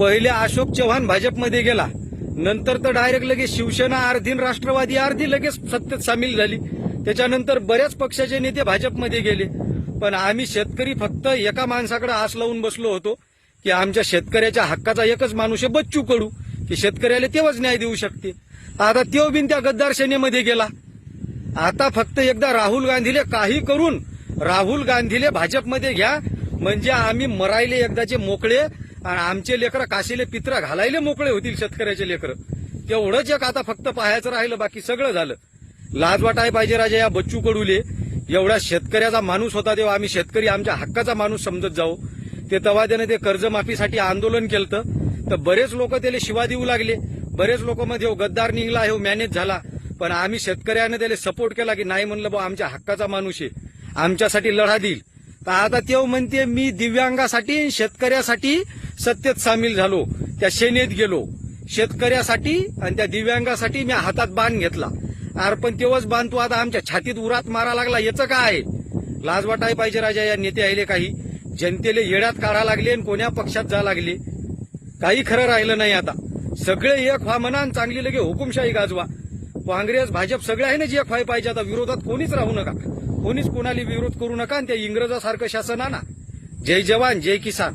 पहिले अशोक चव्हाण भाजपमध्ये गेला, नंतर तर डायरेक्ट लगेच शिवसेना अर्धी न राष्ट्रवादी अर्धी लगेच सत्तेत सामील झाली. त्याच्यानंतर बऱ्याच पक्षाचे नेते भाजपमध्ये गेले. पण आम्ही शेतकरी फक्त एका माणसाकडे आस लावून बसलो होतो की आमच्या शेतकऱ्याच्या हक्काचा एकच माणूस आहे बच्चू कडू, की शेतकऱ्याला तेव्हाच न्याय देऊ शकते. आता तो बिन त्या गद्दार सेनेमध्ये गेला. आता फक्त एकदा राहुल गांधीले काही करून राहुल गांधीले भाजपमध्ये घ्या, म्हणजे आम्ही मरायले एकदाचे मोकळे आणि आमचे लेकरं काशीले पित्रा घालायले मोकळे होतील शेतकऱ्याचे लेकरं. तेवढंच एक आता फक्त पाहायचं राहिलं, बाकी सगळं झालं. लाज वाटाय पाहिजे राजा या बच्चू कडूले. एवढा शेतकऱ्याचा माणूस होता तेव्हा आम्ही शेतकरी आमच्या हक्काचा माणूस समजत जाऊ. ते तेव्हा त्याने ते कर्जमाफीसाठी आंदोलन केलं तर बरेच लोक त्याला शिवा देऊ लागले. बरेच लोक मध्ये गद्दार निघला, हे मॅनेज झाला. पण आम्ही शेतकऱ्याने त्याला सपोर्ट केला की नाही, म्हणलं बा आमच्या हक्काचा माणूस आहे, आमच्यासाठी लढा देईल. तर आता ते म्हणते मी दिव्यांगासाठी शेतकऱ्यासाठी सत्तेत सामील झालो, त्या सेनेत गेलो शेतकऱ्यासाठी आणि त्या दिव्यांगासाठी मी हातात बाण घेतला. अरे पण तेव्हाच बाण तू आता आमच्या छातीत उरात मारा लागला, याचं काय? लाज वाटाय पाहिजे राजा या नेते आले. काही जनतेले येड्यात काढा लागले आणि कोण्या पक्षात जा लागले, काही खरं राहिलं नाही. आता सगळे एक व्हा म्हणा आणि चांगली लगे हुकुमशाही गाजवा. काँग्रेस भाजप सगळे आहे ना जे एक व्हाय पाहिजे. आता विरोधात कोणीच राहू नका, कोणीच कोणाला विरोध करू नका आणि त्या इंग्रजासारखं शासन आणा. जय जवान जय किसान.